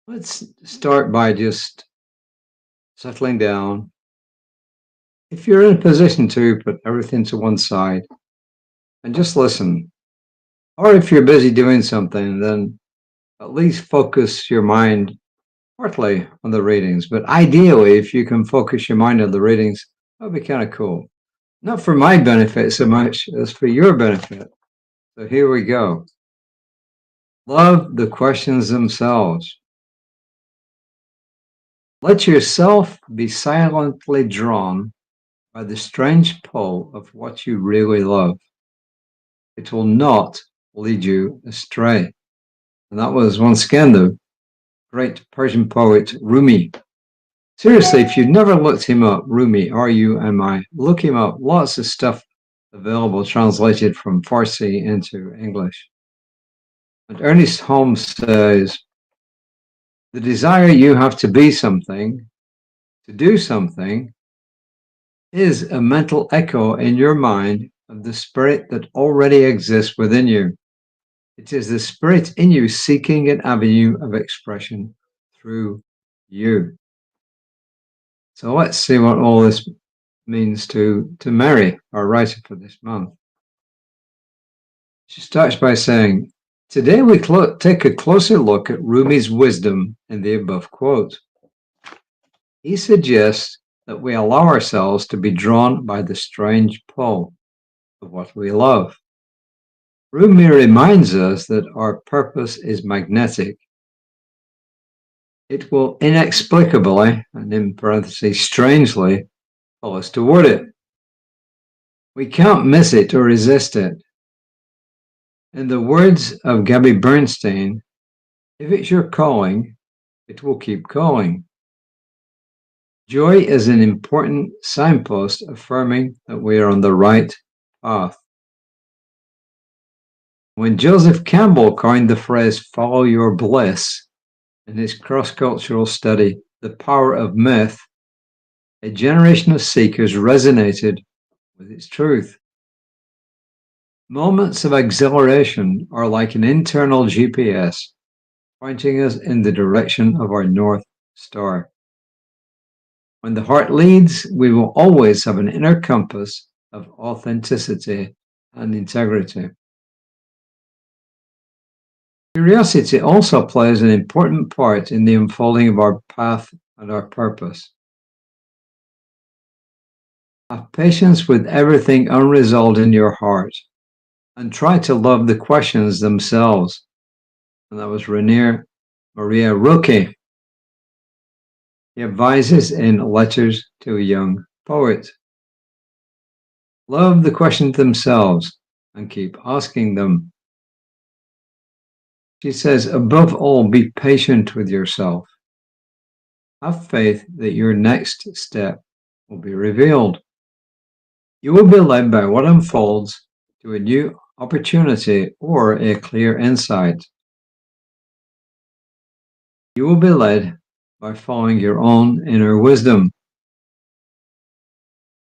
Let's start by just settling down. If you're in a position to, put everything to one side and just listen. Or if you're busy doing something, then at least focus your mind partly on the readings. But ideally, if you can focus your mind on the readings, that would be kind of cool. Not for my benefit so much as for your benefit. So here we go. Love the questions themselves. Let yourself be silently drawn by the strange pull of what you really love. It will not lead you astray. And that was once again the great Persian poet Rumi. Seriously, if you've never looked him up, Rumi, R-U-M-I, look him up. Lots of stuff available translated from Farsi into English. And Ernest Holmes says, the desire you have to be something, to do something, is a mental echo in your mind of the spirit that already exists within you. It is the spirit in you seeking an avenue of expression through you. So let's see what all this means to Mary, our writer for this month. She starts by saying, today we take a closer look at Rumi's wisdom in the above quote. He suggests that we allow ourselves to be drawn by the strange pull of what we love. Rumi reminds us that our purpose is magnetic. It will inexplicably, and in parentheses, strangely, pull us toward it. We can't miss it or resist it. In the words of Gabby Bernstein, if it's your calling, it will keep calling. Joy is an important signpost affirming that we are on the right path. When Joseph Campbell coined the phrase follow your bliss in his cross-cultural study, The Power of Myth, a generation of seekers resonated with its truth. Moments of exhilaration are like an internal GPS, pointing us in the direction of our North Star. When the heart leads, we will always have an inner compass of authenticity and integrity. Curiosity also plays an important part in the unfolding of our path and our purpose. Have patience with everything unresolved in your heart and try to love the questions themselves. And that was Rainier Maria Rilke. He advises in Letters to a Young Poet. Love the questions themselves and keep asking them. She says, above all, be patient with yourself. Have faith that your next step will be revealed. You will be led by what unfolds to a new opportunity or a clear insight. You will be led by following your own inner wisdom.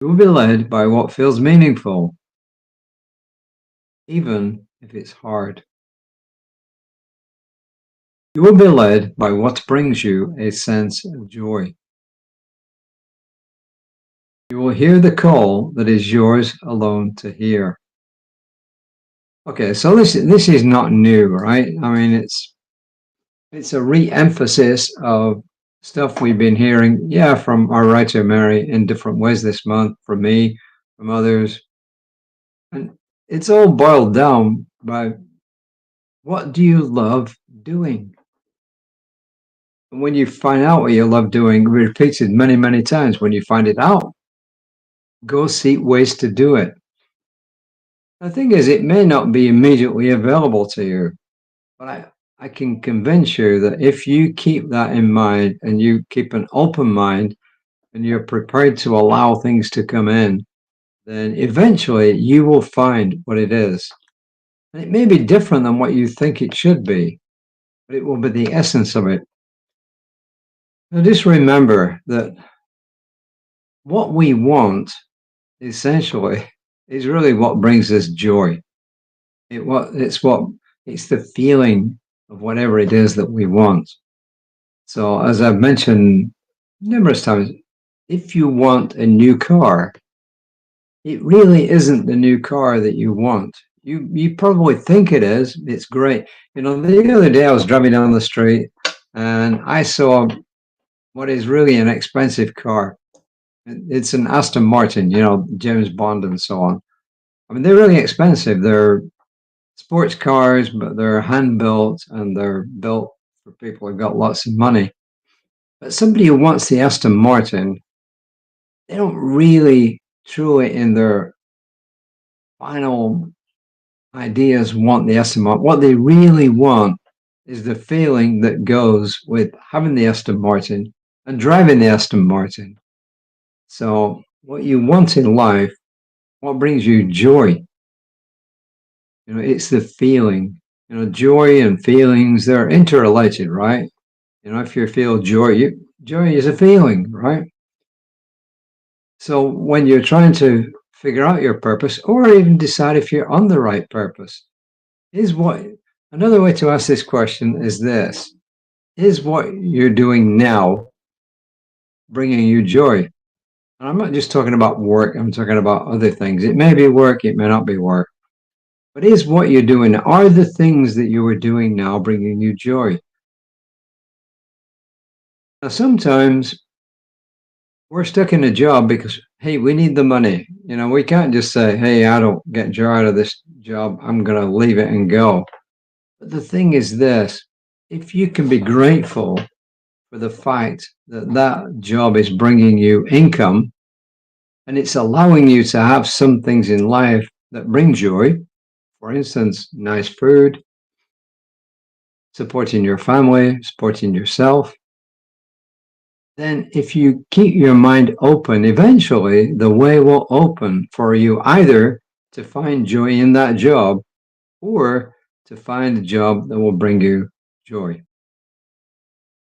You will be led by what feels meaningful, even if it's hard. You will be led by what brings you a sense of joy. You will hear the call that is yours alone to hear. Okay, so this is not new, right? I mean, it's a re-emphasis of stuff we've been hearing, from our writer Mary in different ways this month, from me, from others. And it's all boiled down by what do you love doing? And when you find out what you love doing, repeated many, many times, when you find it out, go seek ways to do it. The thing is, it may not be immediately available to you, but I can convince you that if you keep that in mind and you keep an open mind and you're prepared to allow things to come in, then eventually you will find what it is. And it may be different than what you think it should be, but it will be the essence of it. Now just remember that what we want, essentially, is really what brings us joy. It's the feeling of whatever it is that we want. So as I've mentioned numerous times, if you want a new car, it really isn't the new car that you want. You probably think it is. It's great. You know, the other day I was driving down the street and I saw what is really an expensive car. It's an Aston Martin, you know, James Bond and so on. I mean, they're really expensive. They're sports cars, but they're hand built and they're built for people who've got lots of money. But somebody who wants the Aston Martin, they don't really truly in their final ideas want the Aston Martin. What they really want is the feeling that goes with having the Aston Martin and driving the Aston Martin. So what you want in life, what brings you joy, you know, it's the feeling. You know, joy and feelings, they're interrelated, right? You know, if you feel joy, joy is a feeling, right? So when you're trying to figure out your purpose or even decide if you're on the right purpose, is what another way to ask this question is this: is what you're doing now bringing you joy? And I'm not just talking about work, I'm talking about other things. It may be work, it may not be work. But is what you're doing, are the things that you are doing now bringing you joy? Now, sometimes we're stuck in a job because, hey, we need the money. You know, we can't just say, hey, I don't get joy out of this job. I'm going to leave it and go. But the thing is this: if you can be grateful for the fact that that job is bringing you income and it's allowing you to have some things in life that bring joy, for instance, nice food, supporting your family, supporting yourself, then if you keep your mind open, eventually the way will open for you either to find joy in that job or to find a job that will bring you joy.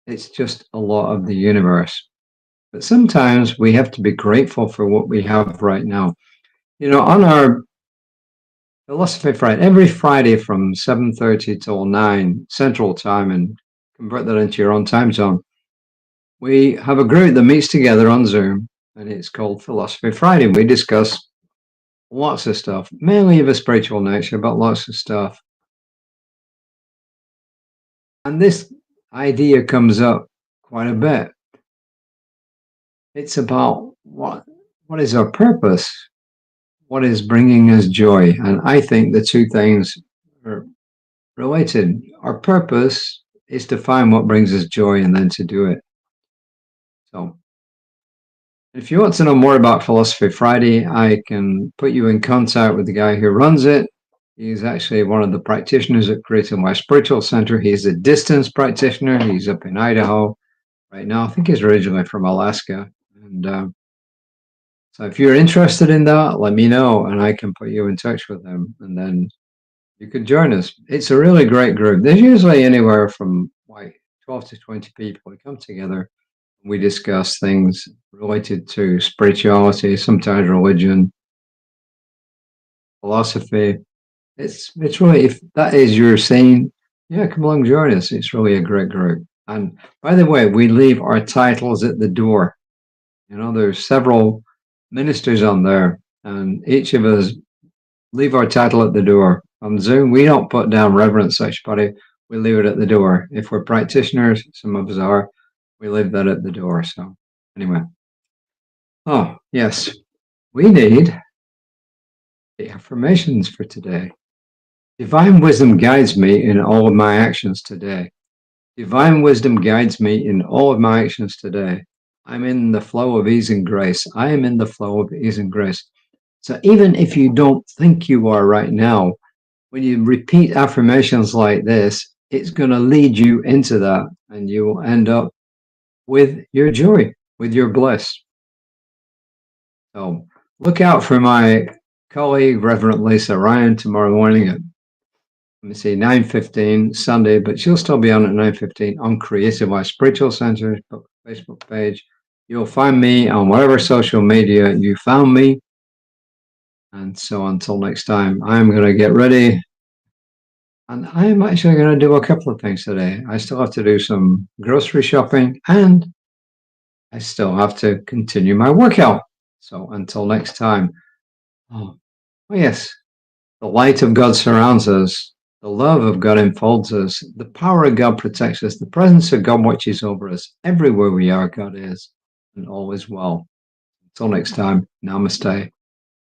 It's just a law of the universe. But sometimes we have to be grateful for what we have right now. You know, on our Philosophy Friday, every Friday from 7:30 till 9 Central Time, and convert that into your own time zone, we have a group that meets together on Zoom, and it's called Philosophy Friday. We discuss lots of stuff, mainly of a spiritual nature, but lots of stuff. And this idea comes up quite a bit. It's about what is our purpose? What is bringing us joy? And I think the two things are related. Our purpose is to find what brings us joy and then to do it. So if you want to know more about Philosophy Friday, I can put you in contact with the guy who runs it. He's actually one of the practitioners at Creative My Spiritual Center. He's a distance practitioner. He's up in Idaho right now. I think he's originally from Alaska. And so if you're interested in that, let me know and I can put you in touch with him. And then you could join us. It's a really great group. There's usually anywhere from like 12 to 20 people who come together. We discuss things related to spirituality, sometimes religion, philosophy. It's really, if that is your scene, yeah, come along, join us. It's really a great group. And by the way, we leave our titles at the door. You know, there's several ministers on there, and each of us leave our title at the door. On Zoom, we don't put down Reverend such body. We leave it at the door. If we're practitioners, some of us are, we leave that at the door. So anyway. Oh, yes. We need the affirmations for today. Divine wisdom guides me in all of my actions today. Divine wisdom guides me in all of my actions today. I'm in the flow of ease and grace. I am in the flow of ease and grace. So even if you don't think you are right now, when you repeat affirmations like this, it's going to lead you into that and you will end up with your joy, with your bliss. So look out for my colleague, Reverend Lisa Ryan, tomorrow morning at, let me see, 9:15 Sunday, but she'll still be on at 9:15 on Creative My Spiritual Center Facebook page. You'll find me on whatever social media you found me. And so until next time, I'm going to get ready And I'm actually going to do a couple of things today. I still have to do some grocery shopping and I still have to continue my workout. So until next time. Oh, yes. The light of God surrounds us. The love of God enfolds us. The power of God protects us. The presence of God watches over us. Everywhere we are, God is, and all is well. Until next time, namaste.